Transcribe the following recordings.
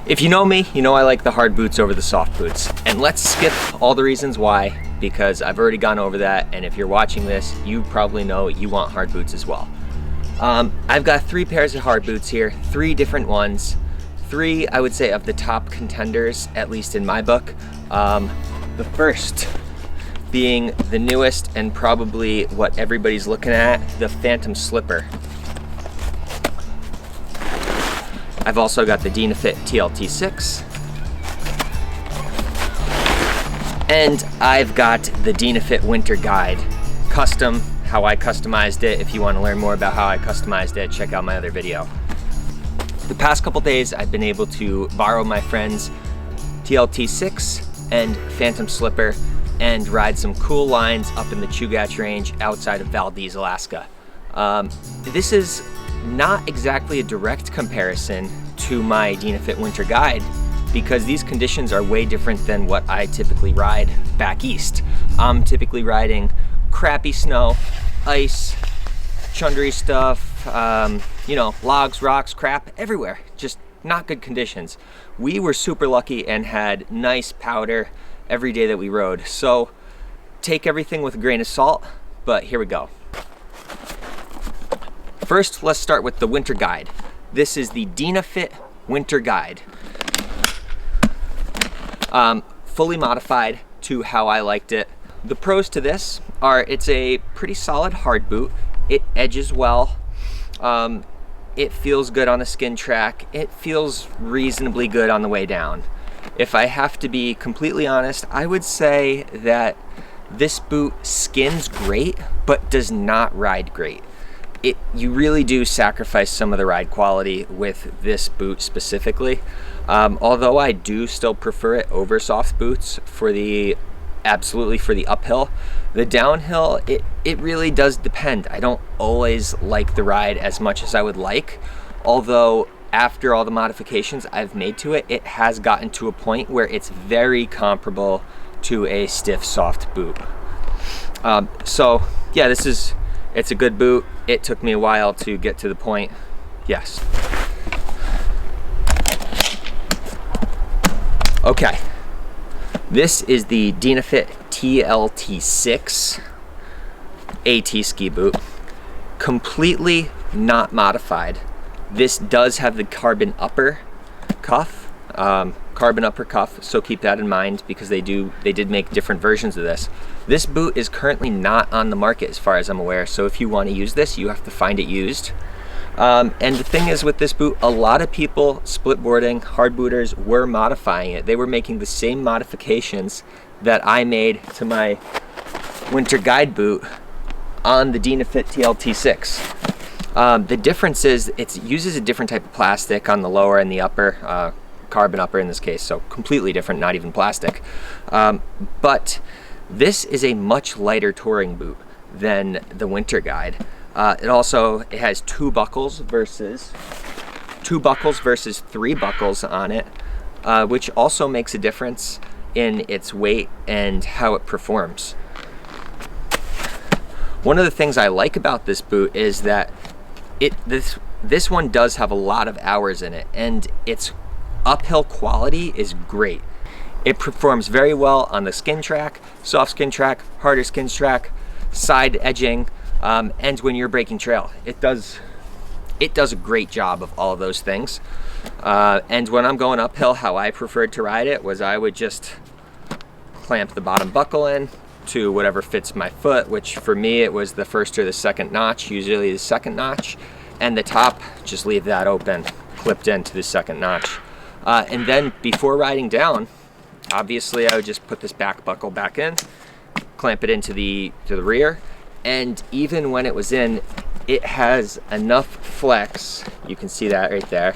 If you know me, you know I like the hard boots over the soft boots. And let's skip all the reasons why, because I've already gone over that, and if you're watching this, you probably know you want hard boots as well. I've got 3 pairs of hard boots here, 3 different ones. 3, I would say, of the top contenders, at least in my book. The first being the newest and probably what everybody's looking at, the Phantom Slipper. I've also got the Denafit TLT6. And I've got the Dynafit Winterguide. Custom, how I customized it. If you want to learn more about how I customized it, check out my other video. The past couple days, I've been able to borrow my friend's TLT6 and Phantom Slipper and ride some cool lines up in the Chugach Range outside of Valdez, Alaska. This is not exactly a direct comparison to my Dynafit Winter Guide because these conditions are way different than what I typically ride back east. I'm typically riding crappy snow, ice, chundry stuff, you know, logs, rocks, crap, everywhere. Just not good conditions. We were super lucky and had nice powder every day that we rode. So take everything with a grain of salt, but here we go. First, let's start with the Winter Guide. This is the Dynafit Winter Guide. Fully modified to how I liked it. The pros to this are it's a pretty solid hard boot. It edges well. It feels good on the skin track. It feels reasonably good on the way down. If I have to be completely honest, I would say that this boot skins great, but does not ride great. You really do sacrifice some of the ride quality with this boot specifically. Although I do still prefer it over soft boots absolutely for the uphill. The downhill, it really does depend. I don't always like the ride as much as I would like, although after all the modifications I've made to it, it has gotten to a point where it's very comparable to a stiff soft boot. So yeah, it's a good boot. It took me a while to get to the point. Yes. Okay. This is the Denafit TLT6 AT ski boot. Completely not modified. This does have the carbon upper cuff, so keep that in mind because they did make different versions of this. This boot is currently not on the market as far as I'm aware, so if you want to use this, you have to find it used. And the thing is with this boot, a lot of people splitboarding, hard booters, were modifying it. They were making the same modifications that I made to my Winter Guide boot on the Denafit TLT6. The difference is it uses a different type of plastic on the lower and the upper, carbon upper in this case, so completely different, not even plastic. But this is a much lighter touring boot than the Winter Guide. It has 2 buckles versus 3 buckles on it, which also makes a difference in its weight and how it performs. One of the things I like about this boot is that this one does have a lot of hours in it, and its uphill quality is great. It performs very well on the skin track, soft skin track, harder skin track, side edging, and when you're breaking trail. It does a great job of all of those things. And when I'm going uphill, how I preferred to ride it was I would just clamp the bottom buckle in to whatever fits my foot, which for me it was the first or the second notch, usually the second notch, and the top, just leave that open, clipped into the second notch. And then before riding down, obviously I would just put this back buckle back in, clamp it into the rear, and even when it was in, it has enough flex, you can see that right there.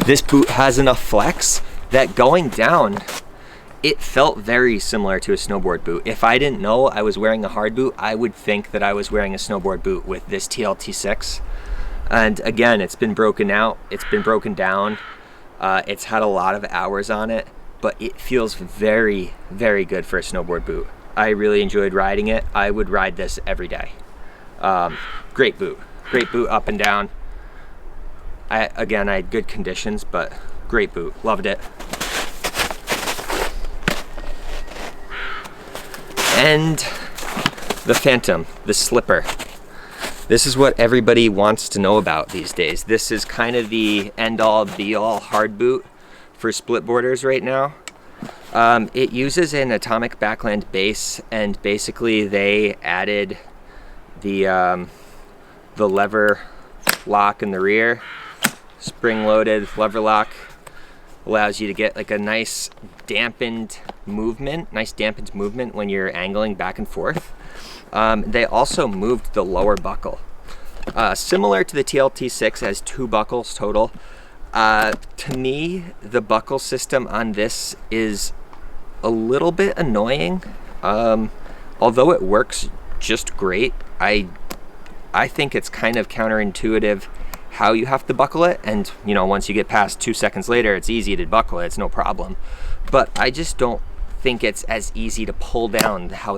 This boot has enough flex that going down, it felt very similar to a snowboard boot. If I didn't know I was wearing a hard boot, I would think that I was wearing a snowboard boot with this TLT6. And again, it's been broken out, it's been broken down, it's had a lot of hours on it, but it feels very, very good for a snowboard boot. I really enjoyed riding it. I would ride this every day. Great boot. Great boot up and down. Again, I had good conditions, but great boot, loved it. And the Phantom, the slipper. This is what everybody wants to know about these days. This is kind of the end-all, be-all hard boot for splitboarders right now. It uses an atomic backland base, and basically they added the lever lock in the rear, spring-loaded lever lock. Allows you to get like a nice dampened movement when you're angling back and forth. They also moved the lower buckle. Similar to the TLT6, has 2 buckles total. To me, the buckle system on this is a little bit annoying. Although it works just great, I think it's kind of counterintuitive how you have to buckle it, and you know, once you get past 2 seconds later, it's easy to buckle it, it's no problem. But I just don't think it's as easy to pull down how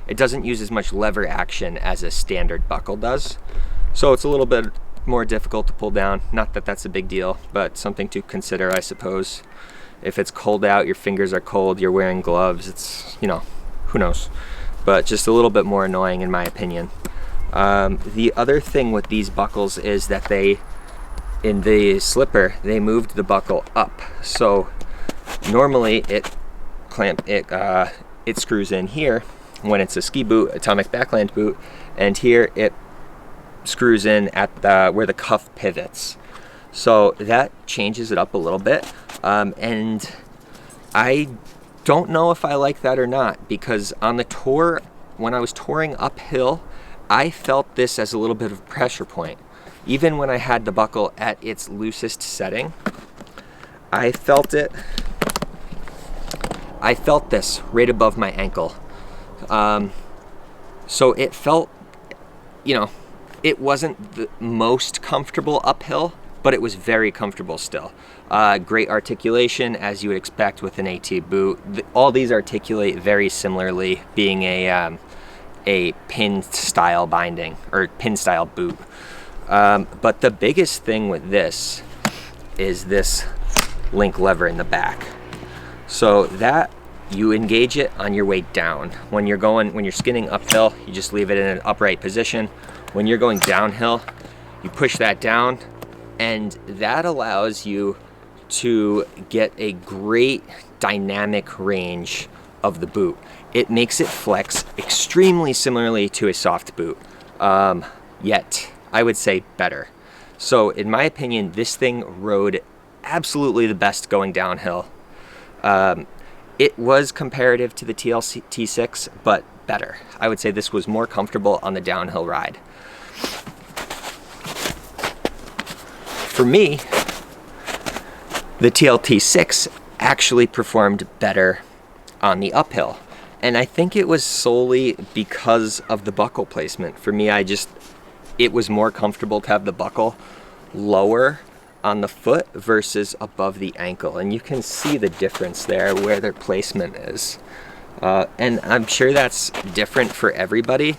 it doesn't use as much lever action as a standard buckle does. So it's a little bit more difficult to pull down. Not that that's a big deal, but something to consider, I suppose. If it's cold out, your fingers are cold, you're wearing gloves, it's, you know, who knows. But just a little bit more annoying in my opinion. The other thing with these buckles is that in the slipper, they moved the buckle up. So normally it screws in here when it's a ski boot, atomic backland boot, and here it screws in at where the cuff pivots. So that changes it up a little bit. And I don't know if I like that or not, because on the tour, when I was touring uphill, I felt this as a little bit of a pressure point. Even when I had the buckle at its loosest setting, I felt this right above my ankle. So it felt, you know, it wasn't the most comfortable uphill, but it was very comfortable still. Great articulation, as you would expect with an AT boot. All these articulate very similarly, being a pin style binding or pin style boot. But the biggest thing with this is this link lever in the back. So that you engage it on your way down. When you're skinning uphill, you just leave it in an upright position. When you're going downhill, you push that down, and that allows you to get a great dynamic range of the boot. It makes it flex extremely similarly to a soft boot, yet I would say better. So in my opinion, this thing rode absolutely the best going downhill. It was comparative to the TLT6, but better. I would say this was more comfortable on the downhill ride. For me, the TLT6 actually performed better on the uphill. And I think it was solely because of the buckle placement. For me, it was more comfortable to have the buckle lower on the foot versus above the ankle. And you can see the difference there where their placement is. And I'm sure that's different for everybody.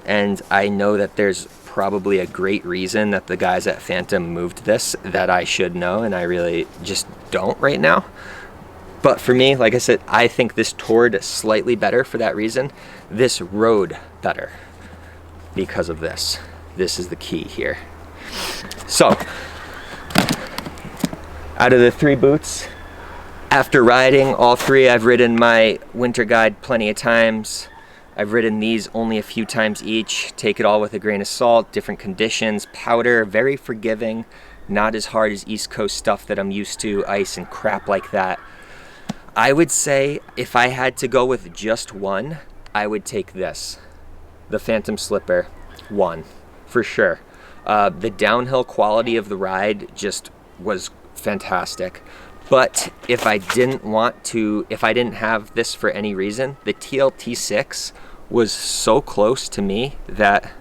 And I know that there's probably a great reason that the guys at Phantom moved this that I should know, and I really just don't right now. But for me, like I said, I think this toured slightly better for that reason. This rode better because of this. This is the key here. So, out of the 3 boots, after riding all 3, I've ridden my Winterguide plenty of times. I've ridden these only a few times each. Take it all with a grain of salt, different conditions. Powder, very forgiving, not as hard as East Coast stuff that I'm used to, ice and crap like that. I would say if I had to go with just one, I would take this, the Phantom Slipper 1, for sure. The downhill quality of the ride just was fantastic. But if I didn't have this for any reason, the TLT6 was so close to me that,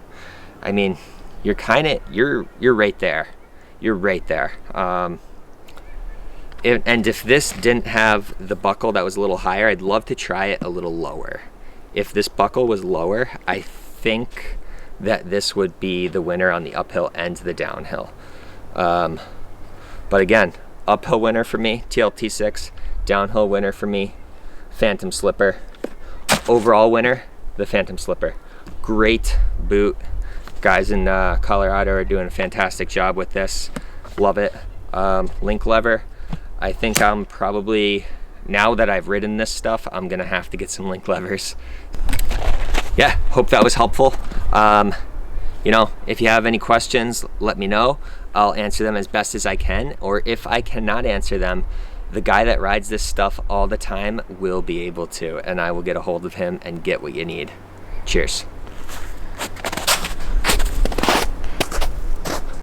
I mean, you're right there. You're right there. And if this didn't have the buckle that was a little higher, I'd love to try it a little lower. If this buckle was lower, I think that this would be the winner on the uphill and the downhill. But again, uphill winner for me, TLT6. Downhill winner for me, Phantom Slipper. Overall winner, the Phantom Slipper. Great boot. Guys in Colorado are doing a fantastic job with this. Love it. Link lever. I think I'm probably, now that I've ridden this stuff, I'm gonna have to get some link levers. Yeah, hope that was helpful. You know, if you have any questions, let me know. I'll answer them as best as I can, or if I cannot answer them, the guy that rides this stuff all the time will be able to, and I will get a hold of him and get what you need. Cheers.